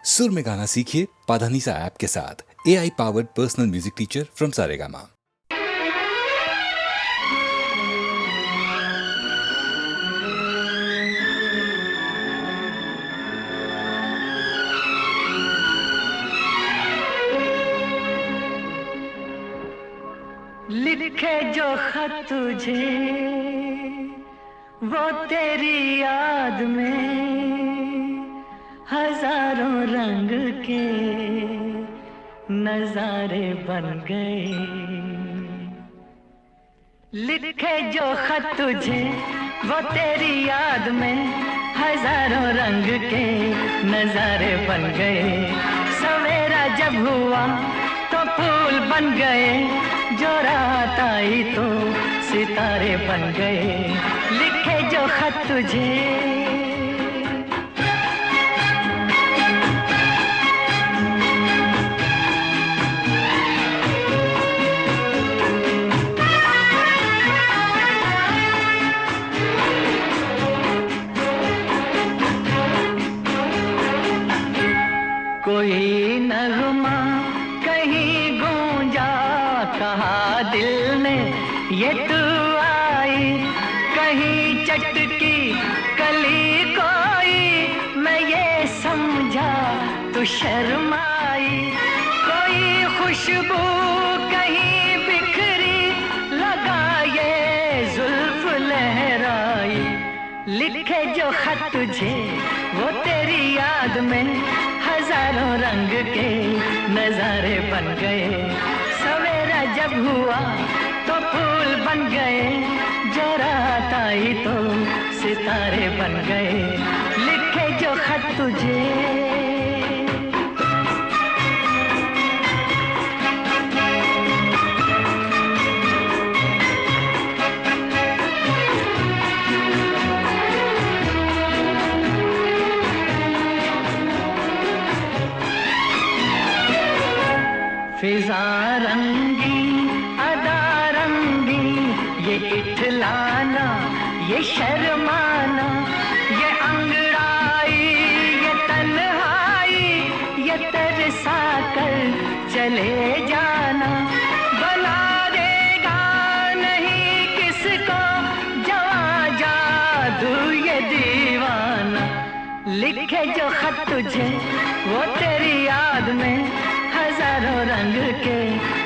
सुर में गाना सीखिए पाधानीसा ऐप के साथ। AI powered personal music teacher from Saregama. लिखे जो खत तुझे वो तेरी याद में हजारों रंग के नजारे बन गए। लिखे जो खत तुझे वो तेरी याद में हजारों रंग के नजारे बन गए। सवेरा जब हुआ तो फूल बन गए, जो रात आई तो सितारे बन गए। लिखे जो खत तुझे कोई नगमा कहीं गूंजा, कहा दिल ने ये तू आई। कहीं चटकी कली कोई, मैं ये समझा तू शर्माई। कोई खुशबू कहीं बिखरी, लगा ये जुल्फ लहराई। लिखे जो खत तुझे वो तेरी याद में हजारों रंग के नजारे बन गए। सवेरा जब हुआ तो फूल बन गए, जो रात आई तो सितारे बन गए। लिखे जो खत तुझे फिजा रंगी अदा रंगी, ये इठलाना ये शर्माना, ये अंगड़ाई ये तन्हाई, ये तरसा कर चले जाना। बना देगा नहीं किसको जवां जादू ये दीवाना। लिखे जो खत तुझे वो तेरी याद में हजारों रंग के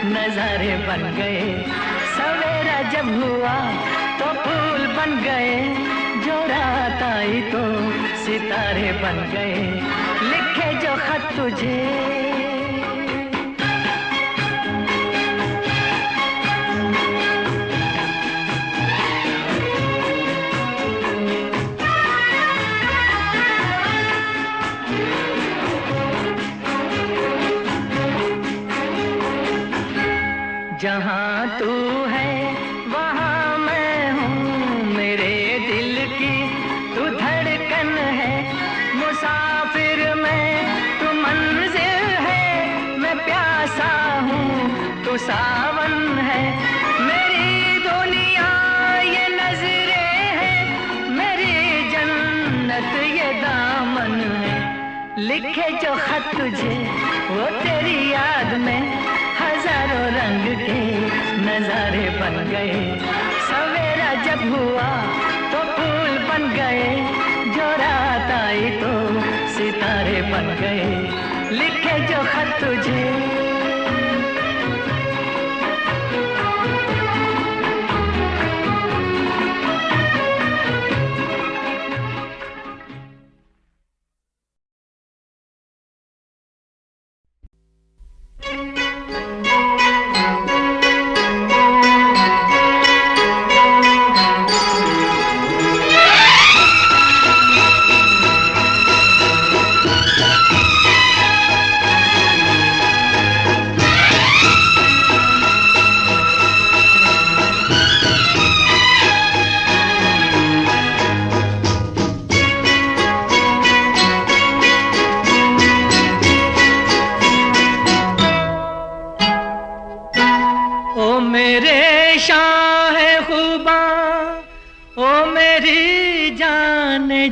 नजारे बन गए। सवेरा जब हुआ तो फूल बन गए, जो रात आई तो सितारे बन गए। लिखे जो खत तुझे जहाँ तू है वहाँ मैं हूँ, मेरे दिल की तू धड़कन है। मुसाफिर मैं तू मंजिल है, मैं प्यासा हूँ तू सावन है। मेरी दुनिया ये नजरें हैं, मेरी जन्नत ये दामन है। लिखे जो खत तुझे वो तेरी याद में हजारों रंग के नजारे बन गए। सवेरा जब हुआ तो फूल बन गए, जो रात आई तो सितारे बन गए। लिखे जो खत तुझे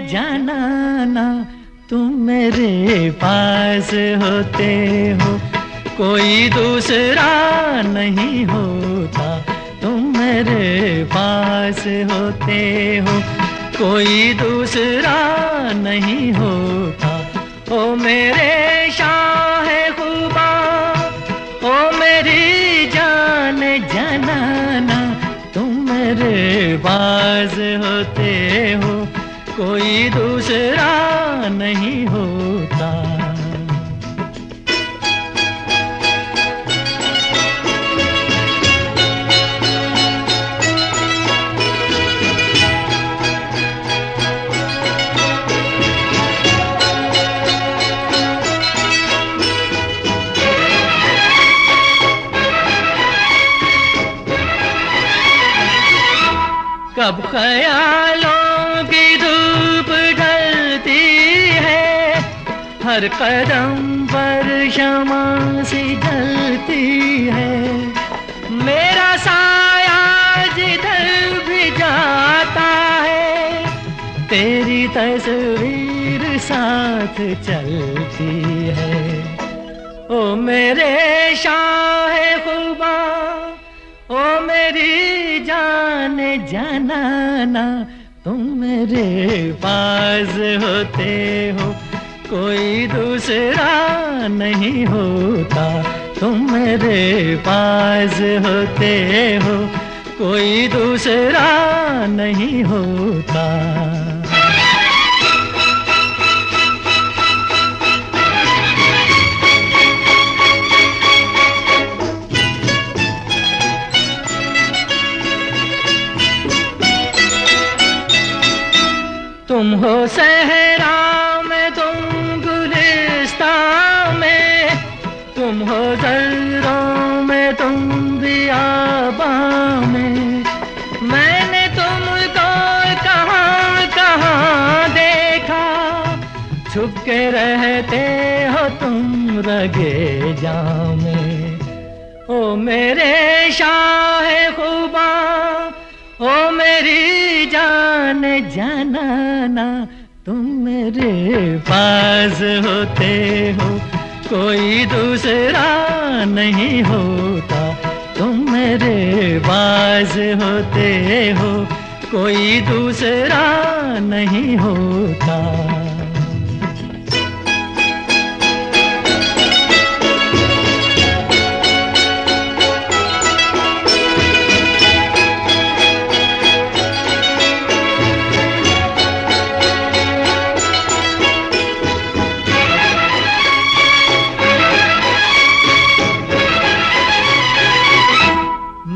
जाना ना तुम मेरे पास होते हो कोई दूसरा नहीं होता, तुम मेरे पास होते हो कोई दूसरा नहीं होता। ओ मेरे शाह खुबा, ओ मेरी जान जनाना, तुम मेरे पास होते हो कोई दूसरा नहीं होता। कब ख्यालों की धूप ढलती है, हर कदम पर शमा सी जलती है, मेरा साया जिधर भी जाता है, तेरी तस्वीर साथ चलती है। ओ मेरे शाह खुबा, ओ मेरी जान जनाना, तुम मेरे पास होते हो कोई दूसरा नहीं होता, तुम मेरे पास होते हो कोई दूसरा नहीं होता। तुम हो सहरा में, तुम गुलिस्तान में, तुम हो ज़र्रों में, तुम बियाबां में, मैंने तुमको कहाँ कहाँ देखा, छुप के रहते हो तुम रगे जां में। ओ मेरे शाह खुबा, ओ मेरी जान जनाना, तुम मेरे पास होते हो कोई दूसरा नहीं होता, तुम मेरे पास होते हो कोई दूसरा नहीं होता।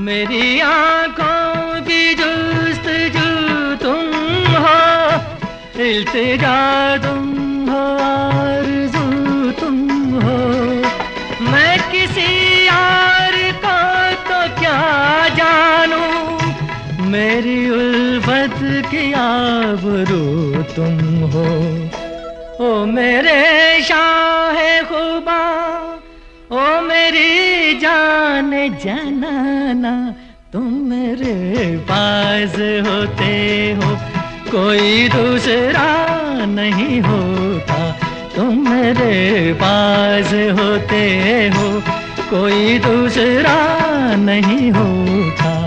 मेरी आँखों की जुस्तजू तुम हो, इल्तिजा तुम हो, आरज़ू तुम हो, मैं किसी यार को तो क्या जानूं, मेरी उल्फत की आबरू तुम हो। ओ मेरे शाह खुबा, ओ मेरी जान जनाना, तुम मेरे पास होते हो कोई दूसरा नहीं होता, तुम मेरे पास होते हो कोई दूसरा नहीं होता।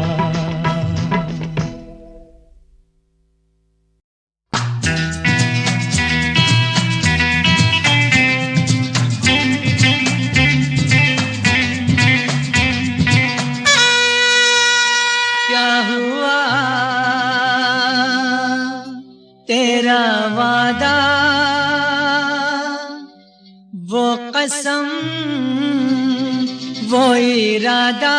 तेरा वादा वो कसम वो इरादा,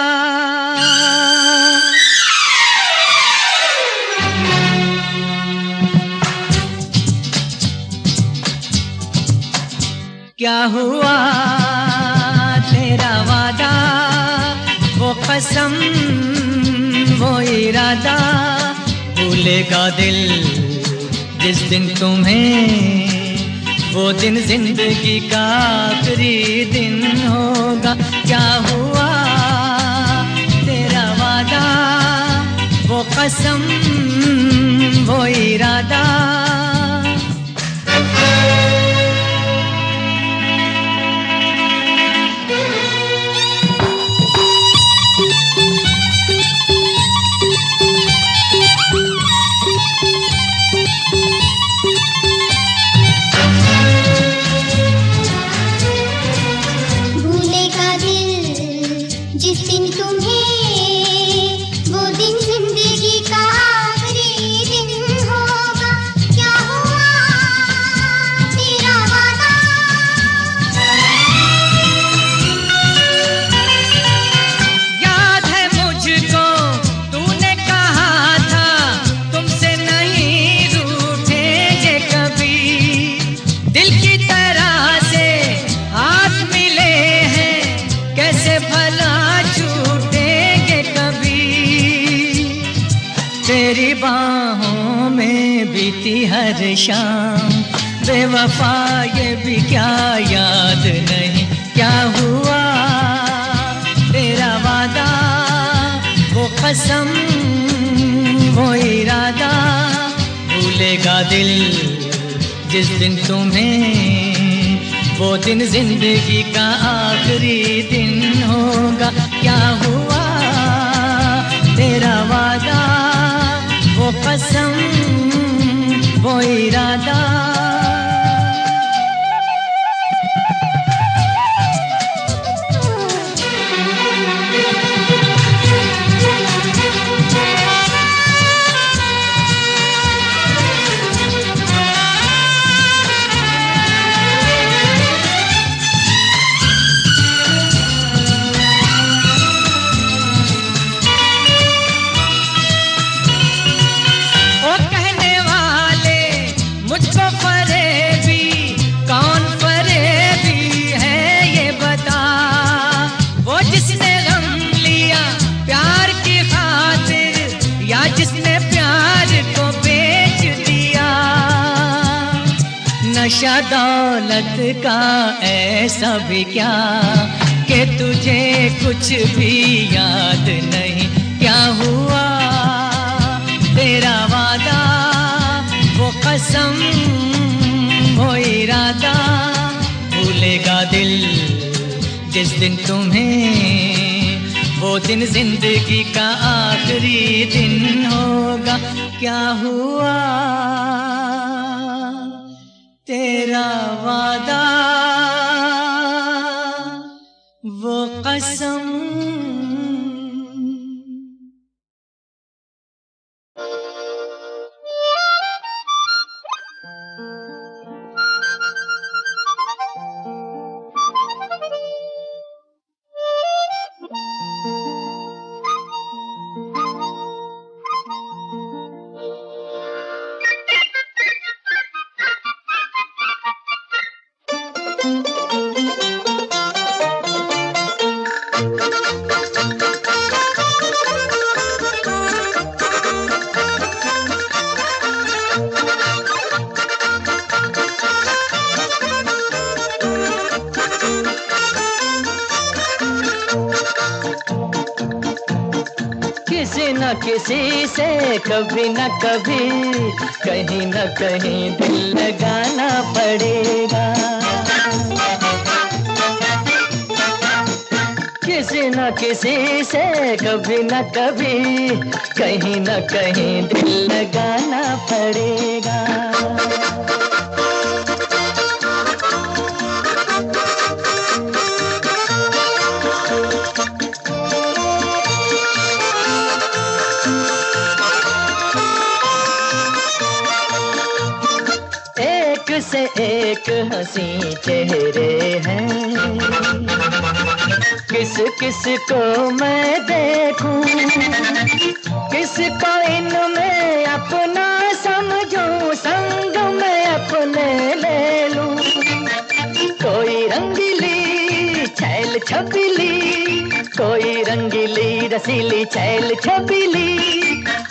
क्या हुआ तेरा वादा वो कसम वो इरादा, भूलेगा दिल जिस दिन तुम्हें, वो दिन जिंदगी का आखिरी दिन होगा। क्या हुआ तेरा वादा वो कसम वो इरादा। थी हर शाम। बेवफा ये भी क्या याद नहीं क्या हुआ तेरा वादा, वो कसम वो इरादा, भूलेगा दिल जिस दिन तुम्हें, वो दिन जिंदगी का आखिरी दिन होगा। क्या हुआ तेरा वादा, वो कसम वो इरादा। नशा दौलत का ऐसा भी क्या कि तुझे कुछ भी याद नहीं। क्या हुआ तेरा वादा, वो कसम वो इरादा, भूलेगा दिल जिस दिन तुम्हें, वो दिन जिंदगी का आखिरी दिन होगा। क्या हुआ तेरा वादा, वो कसम। किसी न किसी से कभी न कभी, कहीं न कहीं दिल लगाना पड़ेगा। किसी न किसी से कभी न कभी, कहीं न कहीं दिल लगाना पड़ेगा। से एक हंसी चेहरे हैं, किस किस को मैं देखूं, किसको इनमें अपना समझूं, संग में अपने ले लूं। कोई रंगीली छैल छबीली, कोई रंगीली रसीली छैल छबीली,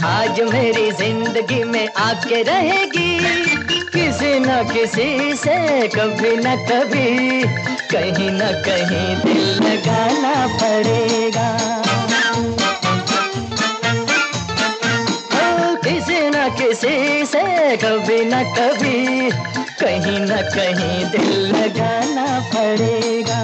आज मेरी जिंदगी में आके रहेगी। किसी न किसी से कभी न कभी, कहीं न कहीं दिल लगाना पड़ेगा। किसी न किसी से कभी न कभी, कहीं न कहीं दिल लगाना पड़ेगा।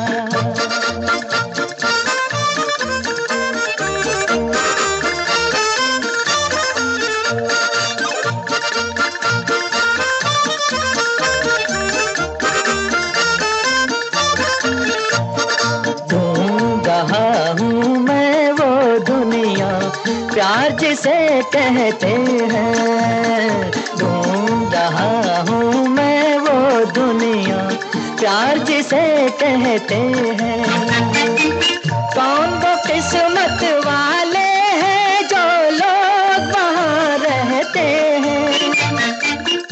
प्यार जिसे कहते हैं, ढूंढ रहा हूँ मैं वो दुनिया, प्यार जिसे कहते हैं। कौन वो किस्मत वाले हैं जो लोग वहाँ रहते हैं।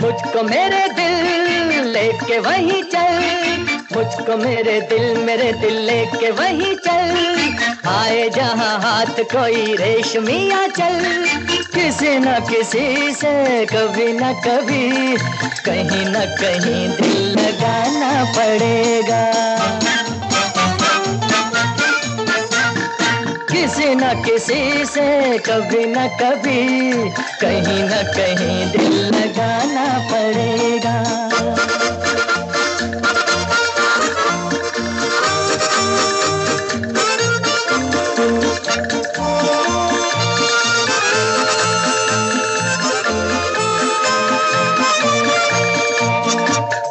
मुझको मेरे दिल लेके वहीं चल, मुझको मुझको मेरे दिल लेके वहीं चल। आए जहाँ हाथ कोई रेशमिया चल, किसी न किसी से कभी न कभी कहीं न कहीं दिल लगाना पड़ेगा। किसी न किसी से कभी न कभी कहीं न कहीं दिल लगाना पड़ेगा।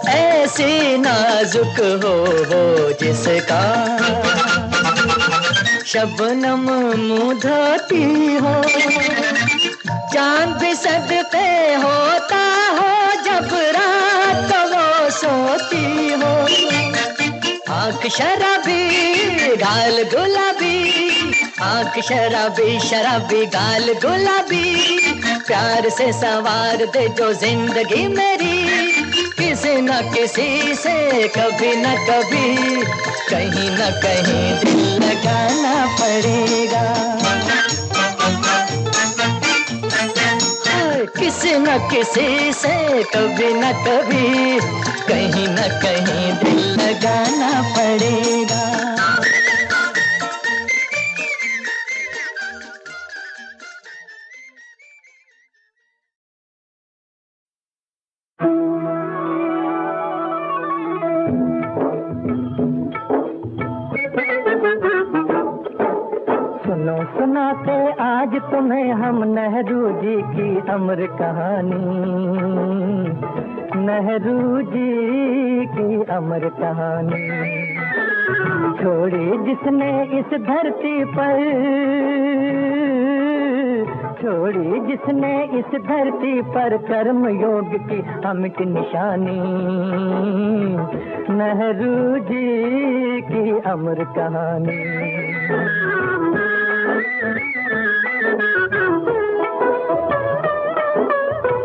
ऐसी नाजुक हो वो जिसका शबनम मुँह धोती हो, चांद भी सदके होता हो जब रात वो सोती हो। आँख शराबी गाल गुलाबी, आँख शराबी शराबी गाल गुलाबी, प्यार से संवार दे जो जिंदगी मेरी। किसी न किसी से कभी न कभी कहीं न कहीं दिल लगाना पड़ेगा। किसी न किसी से कभी न कभी कहीं न कहीं दिल लगाना पड़ेगा। सुनो सुनाते आज तुम्हें हम नेहरू जी की अमर कहानी, नेहरू जी की अमर कहानी। छोड़ी जिसने इस धरती पर, छोड़ी जिसने इस धरती पर कर्म योग की अमिट निशानी, नेहरू जी की अमर कहानी।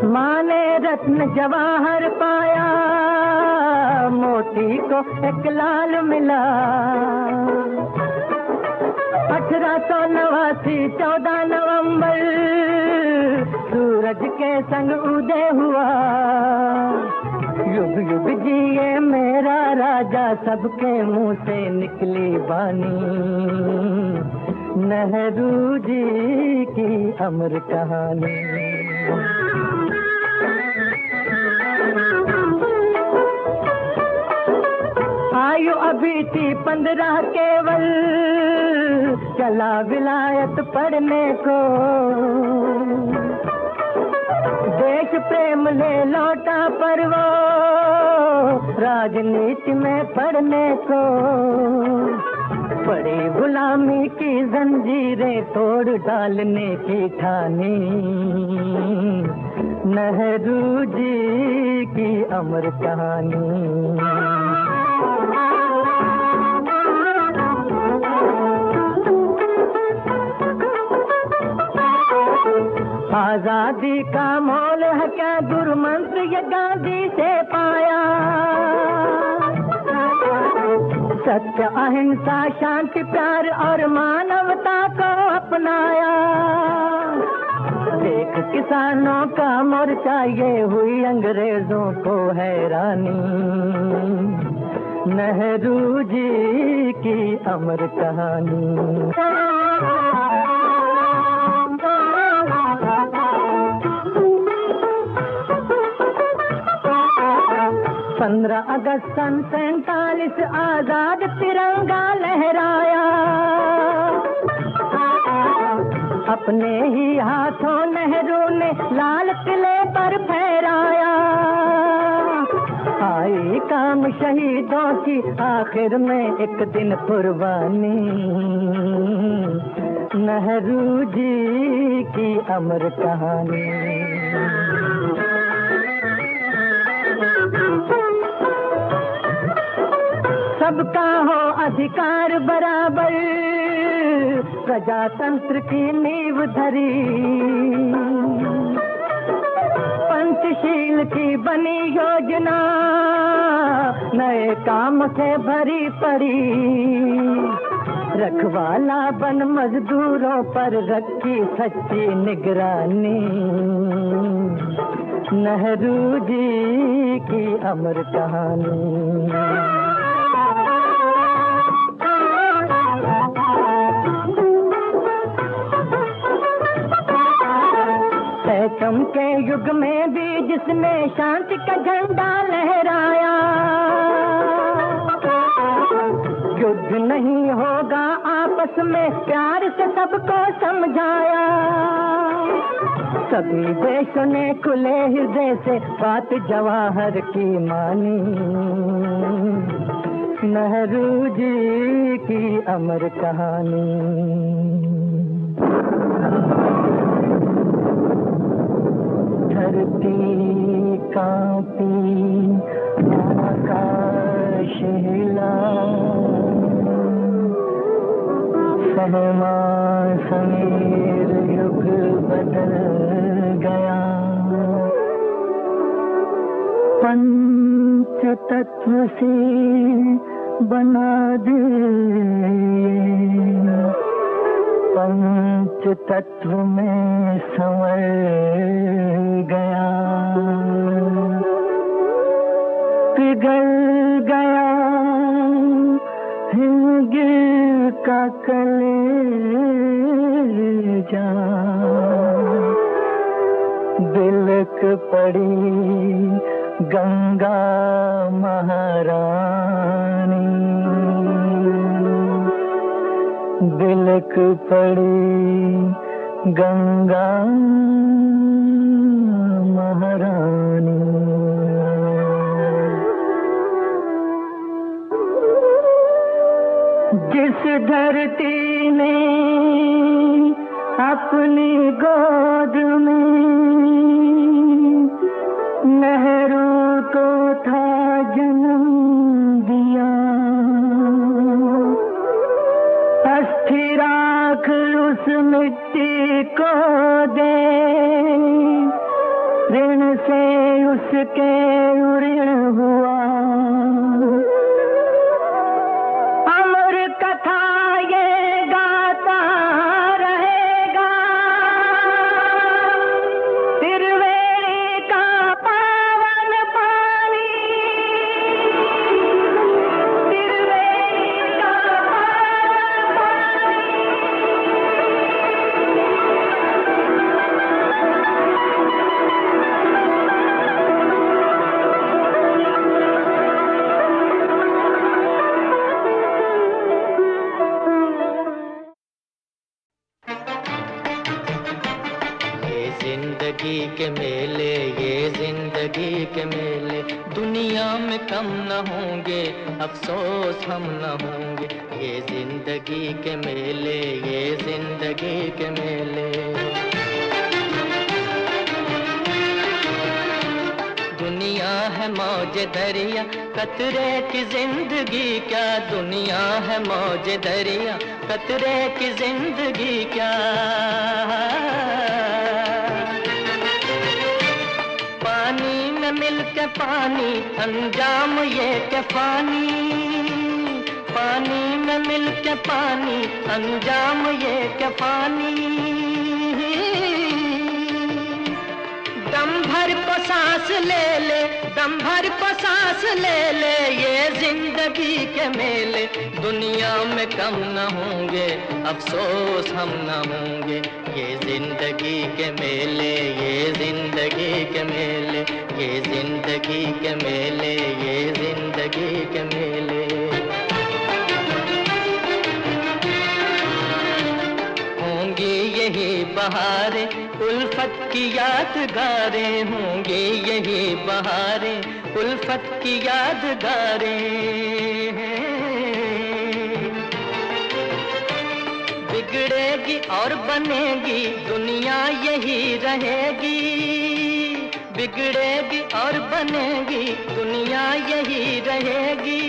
माँ ने रत्न जवाहर पाया, मोती को एक लाल मिला। 1889 14 नवंबर सूरज के संग उदय हुआ। युग युग जिए मेरा राजा, सबके मुंह से निकली बानी, नेहरू जी की अमर कहानी। आयु अभी थी 15 केवल, चला विलायत पढ़ने को। देश प्रेम ले लौटा पर वो राजनीति में पढ़ने को। पड़ी गुलामी की जंजीरें तोड़ डालने की ठानी, नेहरू जी की अमर कहानी। आजादी का मोल है क्या दुर्मंत्र ये गांधी से पाया। सत्य अहिंसा शांति प्यार और मानवता को अपनाया। देख किसानों का मोर्चा ये हुई अंग्रेजों को हैरानी, नेहरू जी की अमर कहानी। 15 अगस्त सन 47 आजाद तिरंगा लहराया। अपने ही हाथों नेहरू ने लाल किले पर फहराया। आई काम शहीदों की आखिर में एक दिन कुर्बानी, नेहरू जी की अमर कहानी। सबका हो अधिकार बराबर, प्रजातंत्र की नींव धरी। पंचशील की बनी योजना नए काम से भरी पड़ी, रखवाला बन मजदूरों पर रखी सच्ची निगरानी। नेहरू जी की अमर कहानी। चमके युग में भी जिसने शांति का झंडा लहराया, युद्ध नहीं होगा आपस में प्यार से सबको समझाया। सभी देशों ने खुले हृदय से बात जवाहर की मानी। नेहरू जी की अमर कहानी। धरती कांपी आकाश हिला, सहमा समीर युग बदल गया। पंच तत्व से बना दे, पंच तत्व में संवर गया। पिघल गया हिमगिर का कलेजा, बिलक पड़ी गंगा महारानी, बिलक पड़ी गंगा महारानी। जिस धरती ने अपनी गोद में नेहरू को था जन्म दिया, अस्थि राख उस मिट्टी को दे, ऋण से उसके ऋण हुआ। अमर कथा ये गाता रहेगा, त्रिवेणी का पावन पानी, त्रिवेणी का पावन पानी। जिंदगी के मेले, ये जिंदगी के मेले, दुनिया में कम न होंगे, अफसोस हम न होंगे। ये जिंदगी के मेले, ये जिंदगी के मेले। दुनिया है मौज दरिया, कतरे की जिंदगी क्या, दुनिया है मौज दरिया, कतरे की जिंदगी क्या। पानी में मिल के पानी, अंजाम ये के पानी, पानी में मिल के पानी, अंजाम ये के पानी। दम भर को सांस ले ले, दम भर को सांस ले ले, ये जिंदगी के मेले, दुनिया में कम न होंगे, अफसोस हम न होंगे। ये जिंदगी के मेले, ये जिंदगी के मेले, ये जिंदगी के मेले, ये जिंदगी के मेले। होंगी यही बहारें, उल्फत की यादगारें, होंगी यही बहारें, उल्फत की यादगारें। बिगड़ेगी और बनेगी दुनिया यही रहेगी, बिगड़ेगी और बनेगी दुनिया यही रहेगी।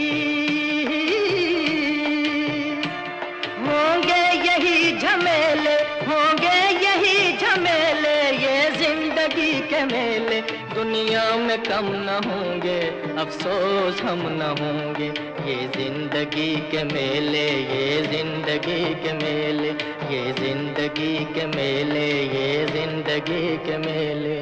होंगे यही झमेले, होंगे यही झमेले, ये जिंदगी के मेले, दुनिया में कम न होंगे, अफसोस हम न होंगे। ये जिंदगी के मेले, ये जिंदगी के मेले, ये जिंदगी के मेले, ये जिंदगी के मेले।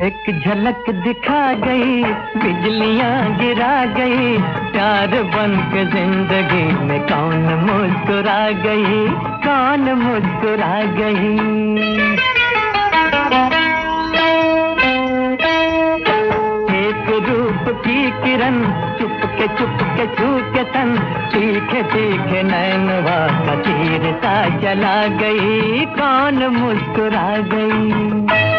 एक झलक दिखा गई, बिजलियां गिरा गई, प्यार बन के जिंदगी में कौन मुस्कुरा गई, कौन मुस्कुरा गई। एक रूप की किरण चुपके छू के तन, तीखे तीखे नैनवा का तीर सा चला गई, कौन मुस्कुरा गई।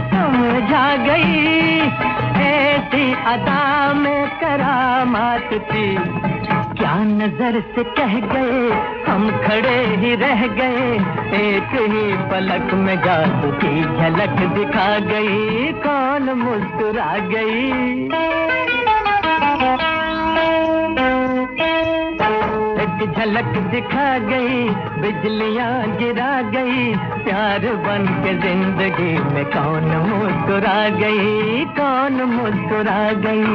समझा गई, ऐसी अदा में करामात थी। क्या नजर से कह गए, हम खड़े ही रह गए, एक ही पलक में जादू की झलक दिखा गई, कौन मुस्कुरा गई। एक झलक दिखा गई, बिजलियां गिरा गई, प्यार बन के जिंदगी में कौन मुस्कुरा गई, कौन मुस्कुरा गई।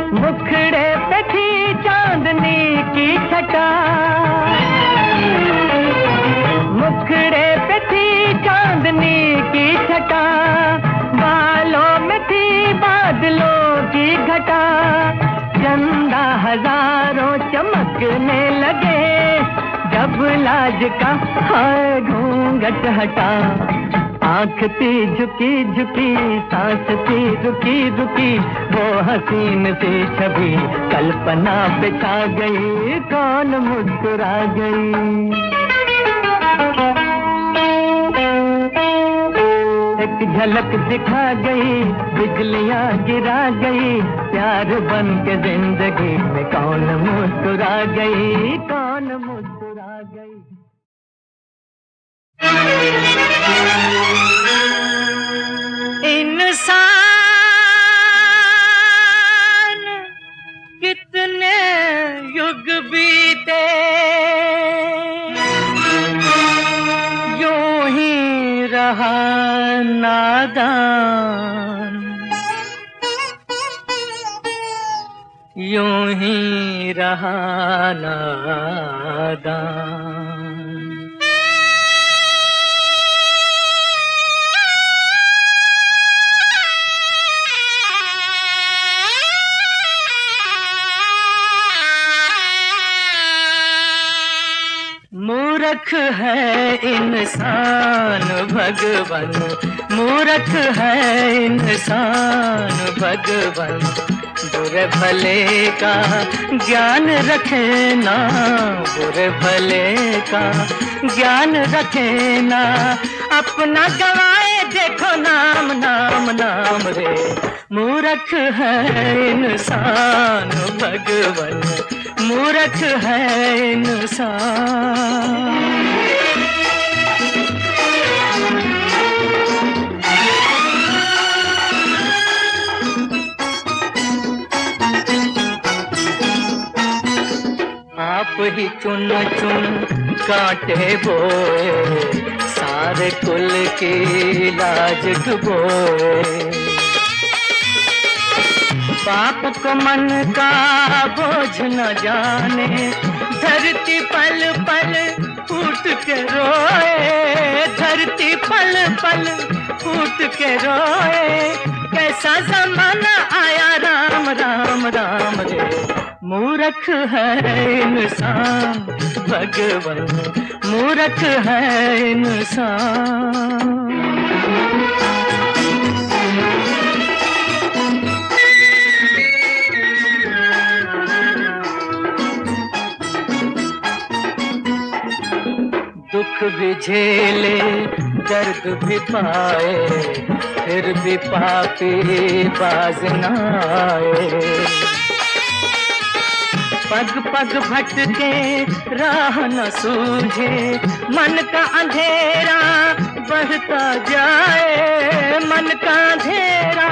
मुखड़े पे थी चांदनी की छटा, बालों में थी बादलों की घटा, चंदा हजारों चमकने लगे, जब लाज का हाय घूंघट हटा। आँख थी झुकी झुकी, सांस थी रुकी रुकी, वो हसीन सी छवि कल्पना पे छा गई, कौन मुस्कुरा गई। एक झलक दिखा गई, बिजलियां गिरा गई, प्यार बन के जिंदगी में कौन मुस्कुरा गई, कौन मुस्कुरा गई। इंसान कितने युग बीते, यूं ही रहा नादान, यूं ही रहा नादान। मूर्ख है इंसान भगवन, मूर्ख है इंसान भगवन, बुरे भले का ज्ञान रखे ना, बुरे भले का ज्ञान रखे ना, अपना गवाए देखो नाम नाम नाम रे। मूर्ख है इंसान भगवन, मूर्ख है इंसान। आप ही चुन चुन कांटे बोए, सारे कुल की लाज डुबोए। बाप को मन का बोझ न जाने, धरती पल पल फूट के रोए, धरती पल पल फूट के रोए। कैसा जमाना आया राम राम राम रे, मूर्ख है इंसान भगवान, मूर्ख है इंसान। दुख भी झेले दर्द भी पाए, फिर भी पापी बाज न आए। पग पग भटके राह न सूझे, मन का अंधेरा बढ़ता जाए, मन का अंधेरा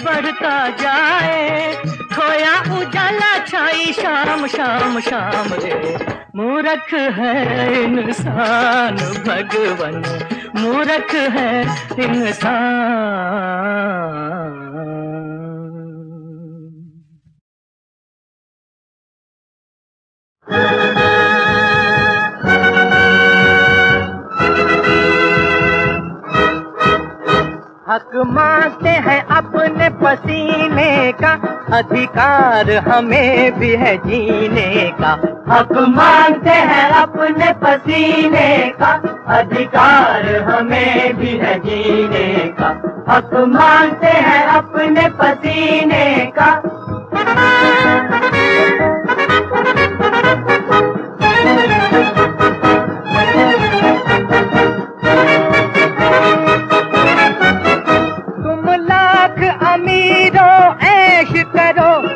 बढ़ता जाए। खोया उजाला छाई शाम शाम शाम रे, मूर्ख है इंसान भगवान, मूर्ख है इंसान। हक मांगते हैं अपने पसीने का, अधिकार हमें भी है जीने का। हक मांगते हैं अपने पसीने का, अधिकार हमें भी है जीने का। हक मांगते हैं अपने पसीने का।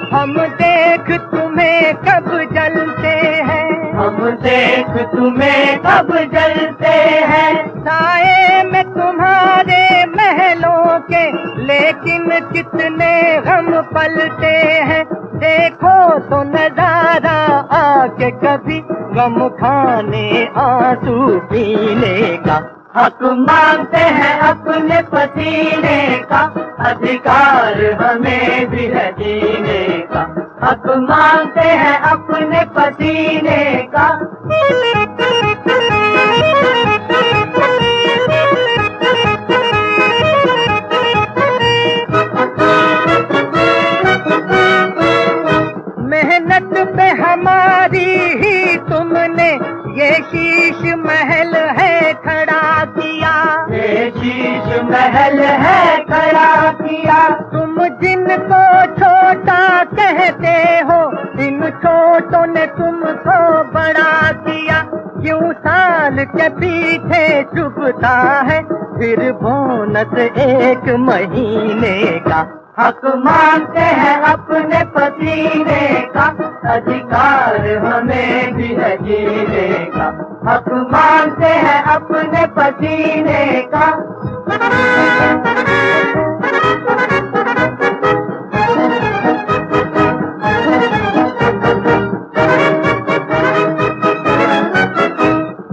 हम देख तुम्हें कब जलते हैं, हम देख तुम्हें कब जलते हैं। साए में तुम्हारे महलों के, लेकिन कितने गम पलते हैं। देखो तो नजारा आके कभी, गम खाने आंसू पीने का। हक मांगते हैं अपने पसीने का, अधिकार हमें भी है जीने का। हक मांगते हैं अपने पसीने का। मेहनत पे हमारी ही तुमने ये शीश महल है खड़ा किया, ये शीश महल है खड़ा किया। तुम जिनको छोटा कहते हो, इन छोटों ने तुमको बड़ा किया। क्यों साल के पीछे चुभता है फिर बोनस एक महीने का। हक मांगते हैं अपने पसीने का, अधिकार हमें भी है जीने का। हक मांगते हैं अपने पसीने का।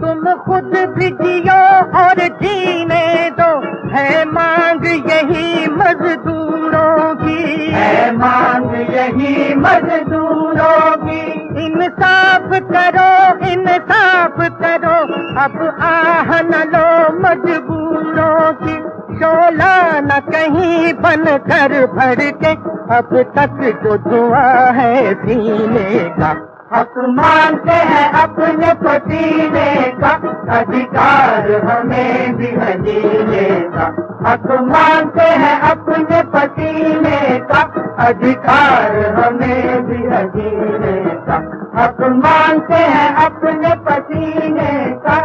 तुम खुद भी जियो और जीने दो, है मांग यही मजदूरों की, है मांग यही मजदूरों की। इंसाफ करो इंसाफ करो, अब आह न लो मजबूरों की। शोला न कहीं बन कर भर के, अब तक जो दुआ है सीने का। हक मांगते हैं अपने पसीने का, अधिकार हमें भी है जीने का। हक मांगते हैं अपने पसीने का, अधिकार हमें भी है जीने का। हक मांगते हैं अपने पसीने का।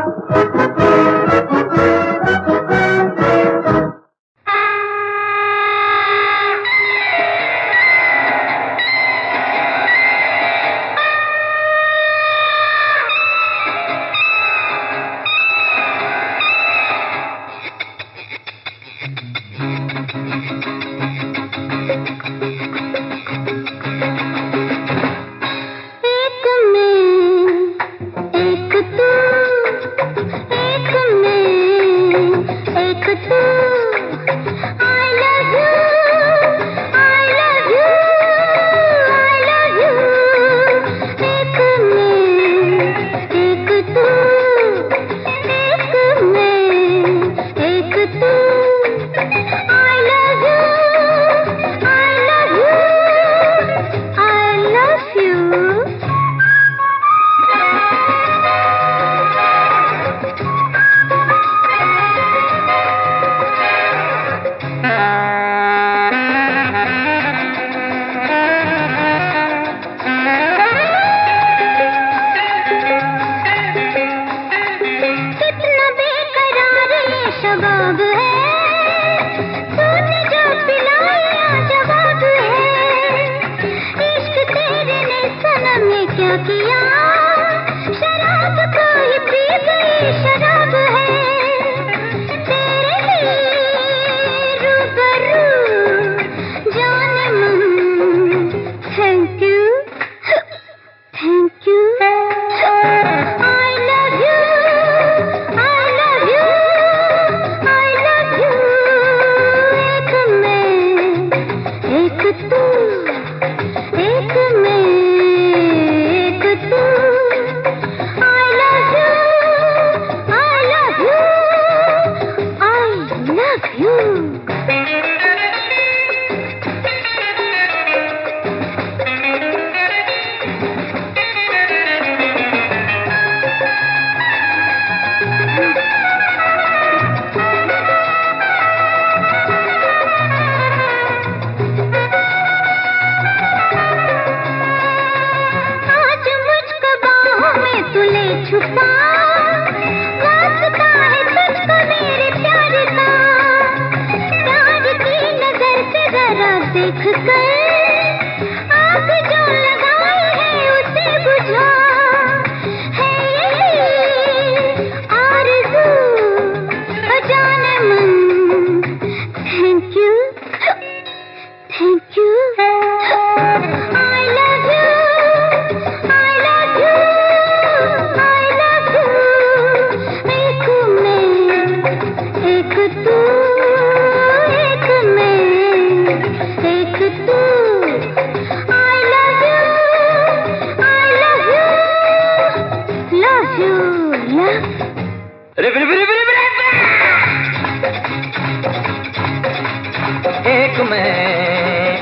एक मैं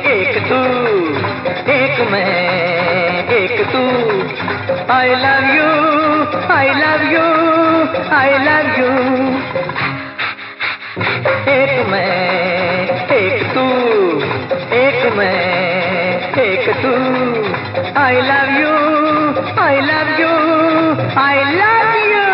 एक तू, एक मैं एक तू। I love you, I love you, I love you। एक मैं एक तू, एक मैं एक तू। I love you, I love you, I love you।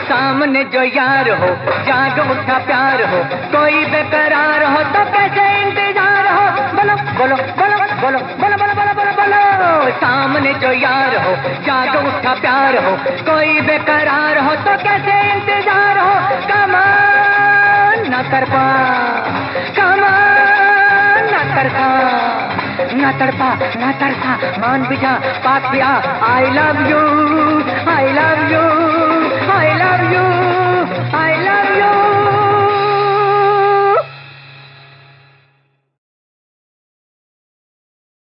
सामने जो यार हो, जाग उठा प्यार हो, कोई बेकरार हो तो कैसे इंतजार हो। बोलो बोलो बोलो बोलो बोलो बोलो बोलो बोलो बोलो। सामने जो यार हो, जाग उठा प्यार हो, कोई बेकरार हो तो कैसे इंतजार हो। कमान न कर पा, कमान न कर पा, न तड़पा न तरसा, मान भी जा पास भी आ। I love you, I love you,